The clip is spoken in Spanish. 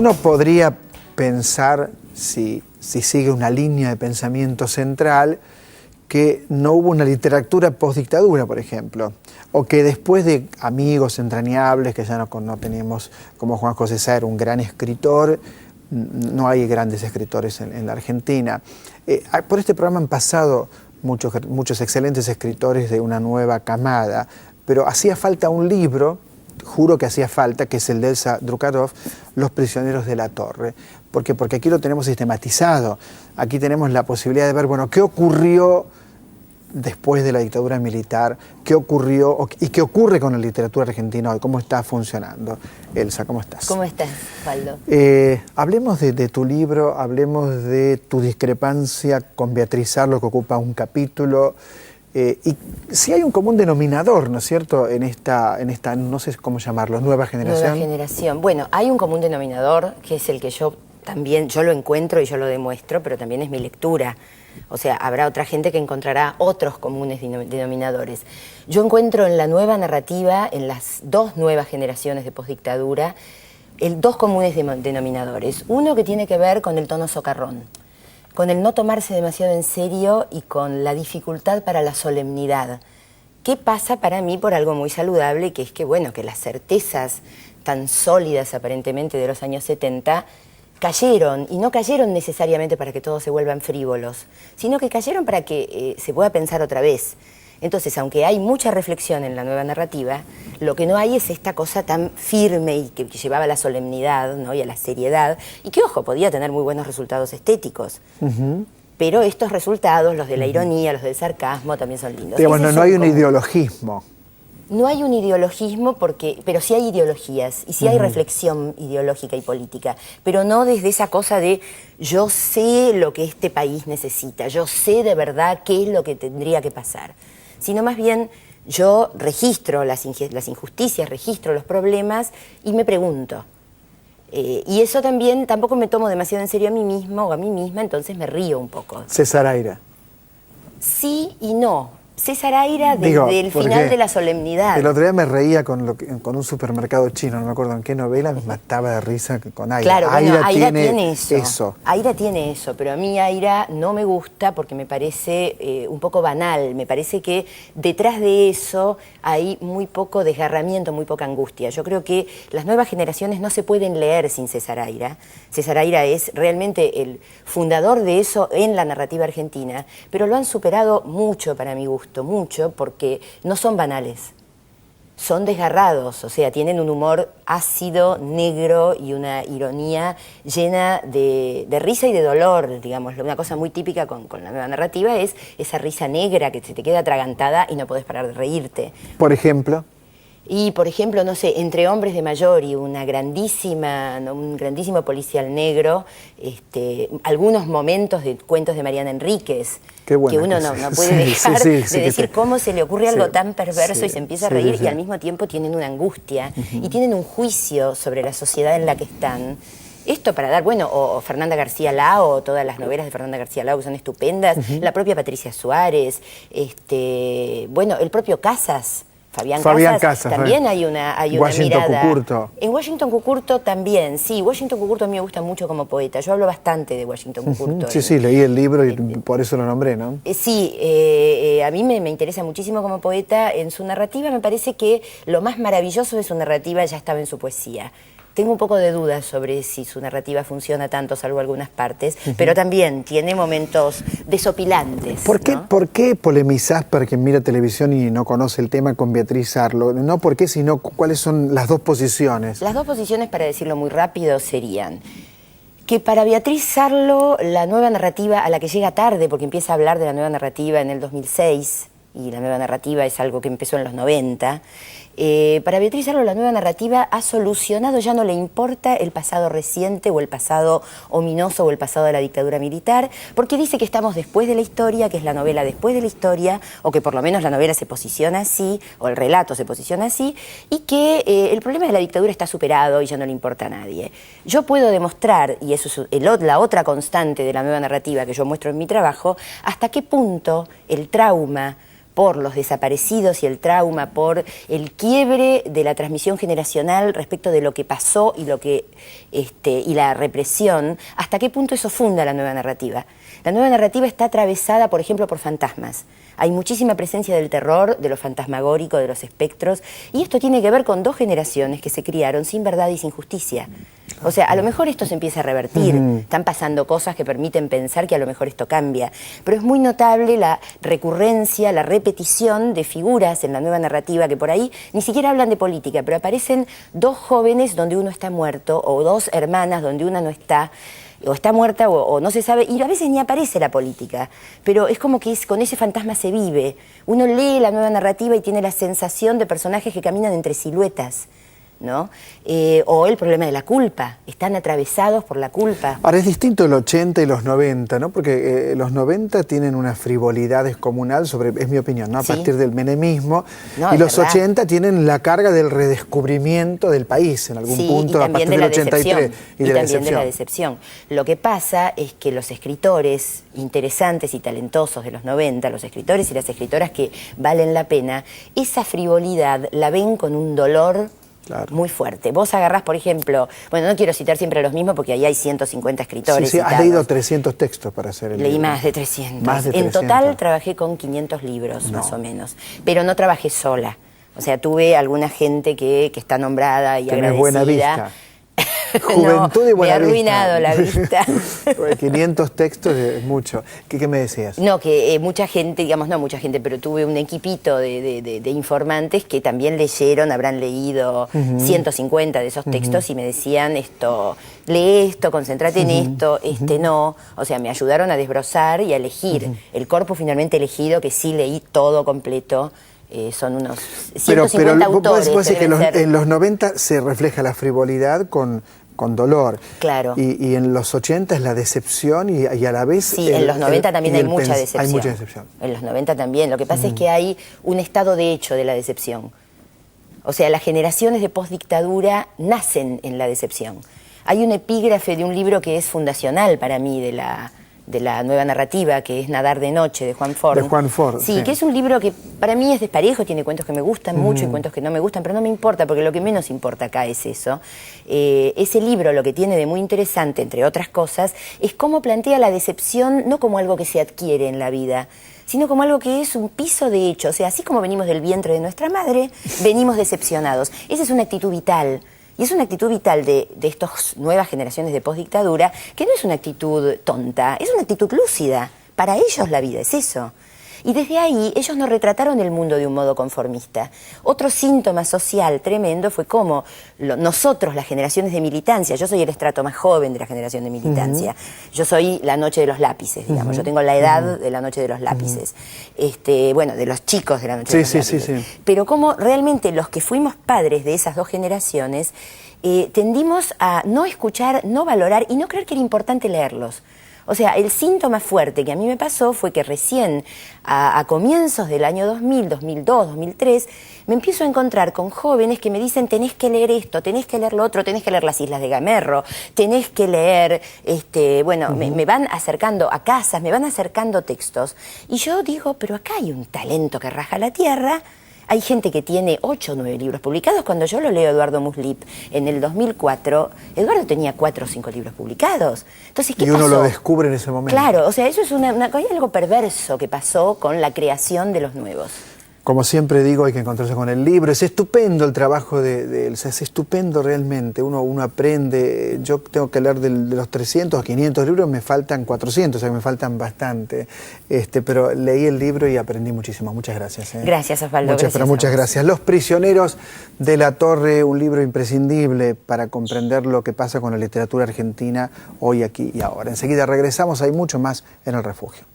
Uno podría pensar, si sigue una línea de pensamiento central, que no hubo una literatura postdictadura, por ejemplo, o que después de amigos entrañables, que ya no teníamos, como Juan José Saer, un gran escritor, no hay grandes escritores en la Argentina. Por este programa han pasado muchos excelentes escritores de una nueva camada, pero hacía falta un libro, juro que hacía falta, que es el de Elsa Drukarov, Los prisioneros de la torre. ¿Por qué? Porque aquí lo tenemos sistematizado. Aquí tenemos la posibilidad de ver, bueno, qué ocurrió después de la dictadura militar, qué ocurrió y qué ocurre con la literatura argentina hoy, cómo está funcionando. Elsa, ¿cómo estás? ¿Cómo estás, Waldo? Hablemos de tu libro, hablemos de tu discrepancia con Beatriz Arlo, que ocupa un capítulo. Y si hay un común denominador, ¿no es cierto?, en esta, no sé cómo llamarlo, nueva generación. Nueva generación. Bueno, hay un común denominador, que es el que yo lo encuentro y yo lo demuestro, pero también es mi lectura. O sea, habrá otra gente que encontrará otros comunes denominadores. Yo encuentro en la nueva narrativa, en las dos nuevas generaciones de postdictadura, dos comunes denominadores. Uno que tiene que ver con el tono socarrón, con el no tomarse demasiado en serio y con la dificultad para la solemnidad. ¿Qué pasa para mí por algo muy saludable? Que es que, bueno, que las certezas tan sólidas aparentemente de los años 70 cayeron, y no cayeron necesariamente para que todos se vuelvan frívolos, sino que cayeron para que se pueda pensar otra vez. Entonces, aunque hay mucha reflexión en la nueva narrativa, lo que no hay es esta cosa tan firme y que llevaba a la solemnidad, ¿no?, y a la seriedad, y que, ojo, podía tener muy buenos resultados estéticos. Pero estos resultados, los de la ironía, los del sarcasmo, también son lindos. Digamos, no hay un ideologismo. No hay un ideologismo, pero sí hay ideologías y sí hay reflexión ideológica y política, pero no desde esa cosa de yo sé lo que este país necesita, yo sé de verdad qué es lo que tendría que pasar, sino más bien yo registro las injusticias, registro los problemas y me pregunto. Y eso también tampoco me tomo demasiado en serio a mí mismo o a mí misma, entonces me río un poco. César Aira. Sí y no. César Aira desde el final de la solemnidad. El otro día me reía con un supermercado chino, no me acuerdo en qué novela, me mataba de risa con Aira. Claro, bueno, Aira tiene eso. Aira tiene eso, pero a mí Aira no me gusta porque me parece un poco banal. Me parece que detrás de eso hay muy poco desgarramiento, muy poca angustia. Yo creo que las nuevas generaciones no se pueden leer sin César Aira. César Aira es realmente el fundador de eso en la narrativa argentina, pero lo han superado mucho para mi gusto. Mucho, porque no son banales, son desgarrados, o sea, tienen un humor ácido, negro y una ironía llena de risa y de dolor, digamos. Una cosa muy típica con la nueva narrativa es esa risa negra que se te queda atragantada y no podés parar de reírte. Por ejemplo. Y, por ejemplo, no sé, Entre hombres de Mayori, un grandísimo policial negro, algunos momentos de cuentos de Mariana Enríquez, que uno no puede dejar de decir cómo se le ocurre algo tan perverso y se empieza a reír y al mismo tiempo tienen una angustia y tienen un juicio sobre la sociedad en la que están. Esto para dar, bueno, o Fernanda García Lao, todas las novelas de Fernanda García Lao que son estupendas, la propia Patricia Suárez, bueno, el propio Casas. Fabián Casas también hay una Washington mirada. Cucurto. En Washington Cucurto también, sí. Washington Cucurto a mí me gusta mucho como poeta. Yo hablo bastante de Washington Cucurto. Sí, leí el libro y por eso lo nombré, ¿no? Sí, a mí me interesa muchísimo como poeta. En su narrativa me parece que lo más maravilloso de su narrativa ya estaba en su poesía. Tengo un poco de dudas sobre si su narrativa funciona tanto, salvo algunas partes, pero también tiene momentos desopilantes. ¿Por qué polemizás para quien mira televisión y no conoce el tema con Beatriz Arlo? No por qué, sino cuáles son las dos posiciones. Las dos posiciones, para decirlo muy rápido, serían que para Beatriz Arlo la nueva narrativa, a la que llega tarde, porque empieza a hablar de la nueva narrativa en el 2006, y la nueva narrativa es algo que empezó en los 90, para Beatriz Arlo la nueva narrativa ha solucionado, ya no le importa el pasado reciente o el pasado ominoso o el pasado de la dictadura militar, porque dice que estamos después de la historia, que es la novela después de la historia, o que por lo menos la novela se posiciona así, o el relato se posiciona así, y que el problema de la dictadura está superado y ya no le importa a nadie. Yo puedo demostrar, y eso es la otra constante de la nueva narrativa que yo muestro en mi trabajo, hasta qué punto el trauma por los desaparecidos y el trauma, por el quiebre de la transmisión generacional respecto de lo que pasó y y la represión, ¿hasta qué punto eso funda la nueva narrativa? La nueva narrativa está atravesada, por ejemplo, por fantasmas. Hay muchísima presencia del terror, de lo fantasmagórico, de los espectros, y esto tiene que ver con dos generaciones que se criaron sin verdad y sin justicia. O sea, a lo mejor esto se empieza a revertir, están pasando cosas que permiten pensar que a lo mejor esto cambia, pero es muy notable la recurrencia, la repetición de figuras en la nueva narrativa que por ahí ni siquiera hablan de política, pero aparecen dos jóvenes donde uno está muerto, o dos hermanas donde una no está, o está muerta o no se sabe, y a veces ni aparece la política, pero es como que con ese fantasma se vive. Uno lee la nueva narrativa y tiene la sensación de personajes que caminan entre siluetas, ¿no? O el problema de la culpa, están atravesados por la culpa. Ahora es distinto el 80 y los 90, ¿no? Porque los 90 tienen una frivolidad descomunal sobre, es mi opinión, ¿no? A partir del menemismo, y los 80 tienen la carga del redescubrimiento del país en algún punto a partir del 83 y también de la decepción. Lo que pasa es que los escritores interesantes y talentosos de los 90, los escritores y las escritoras que valen la pena, esa frivolidad la ven con un dolor muy fuerte. Vos agarrás, por ejemplo, bueno, no quiero citar siempre a los mismos porque ahí hay 150 escritores. Sí, has leído 300 textos para hacer el libro. Leí más de 300. Más de 300. En total trabajé con 500 libros, más o menos. Pero no trabajé sola. O sea, tuve alguna gente que está nombrada y agradecida. Buena vista. Juventud y buena vista. Me ha arruinado la vista. 500 textos es mucho. ¿Qué me decías? No, que mucha gente, digamos, no mucha gente, pero tuve un equipito de informantes que también leyeron, habrán leído 150 de esos textos y me decían esto, lee esto, concéntrate en esto, no. O sea, me ayudaron a desbrozar y a elegir. El corpus finalmente elegido, que sí leí todo completo. Son unos 150 autores. Vos decís que en los 90 se refleja la frivolidad con dolor. Claro. Y en los 80 es la decepción y a la vez... Sí, en los 90 también hay mucha decepción. Hay mucha decepción. En los 90 también. Lo que pasa es que hay un estado de hecho de la decepción. O sea, las generaciones de postdictadura nacen en la decepción. Hay un epígrafe de un libro que es fundacional para mí de la nueva narrativa, que es Nadar de noche, de Juan Forn. De Juan Forn, sí, que es un libro que para mí es desparejo, tiene cuentos que me gustan mucho y cuentos que no me gustan, pero no me importa, porque lo que menos importa acá es eso. Ese libro lo que tiene de muy interesante, entre otras cosas, es cómo plantea la decepción no como algo que se adquiere en la vida, sino como algo que es un piso de hecho. O sea, así como venimos del vientre de nuestra madre, venimos decepcionados. Esa es una actitud vital. Y es una actitud vital de estas nuevas generaciones de postdictadura, que no es una actitud tonta, es una actitud lúcida. Para ellos la vida es eso. Y desde ahí ellos no retrataron el mundo de un modo conformista. Otro síntoma social tremendo fue cómo nosotros, las generaciones de militancia, yo soy el estrato más joven de la generación de militancia, yo soy la noche de los lápices, digamos, yo tengo la edad de la noche de los lápices, bueno, de los chicos de la noche de los lápices. Sí. Pero cómo realmente los que fuimos padres de esas dos generaciones tendimos a no escuchar, no valorar y no creer que era importante leerlos. O sea, el síntoma fuerte que a mí me pasó fue que recién a comienzos del año 2000, 2002, 2003, me empiezo a encontrar con jóvenes que me dicen tenés que leer esto, tenés que leer lo otro, tenés que leer Las Islas de Gamerro, tenés que leer, me van acercando a casas, me van acercando textos. Y yo digo, pero acá hay un talento que raja la tierra. Hay gente que tiene 8 o 9 libros publicados. Cuando yo lo leo a Eduardo Muslip en el 2004, Eduardo tenía 4 o 5 libros publicados. Entonces, ¿qué pasó? Y uno lo descubre en ese momento. Claro, o sea, eso es hay algo perverso que pasó con la creación de los nuevos. Como siempre digo, hay que encontrarse con el libro. Es estupendo el trabajo de él, es estupendo realmente. Uno aprende. Yo tengo que leer de los 300 o 500 libros, me faltan 400, o sea que me faltan bastante. Pero leí el libro y aprendí muchísimo. Muchas gracias. Gracias, Osvaldo. Muchas gracias. Los prisioneros de la Torre, un libro imprescindible para comprender lo que pasa con la literatura argentina hoy, aquí y ahora. Enseguida regresamos, hay mucho más en El Refugio.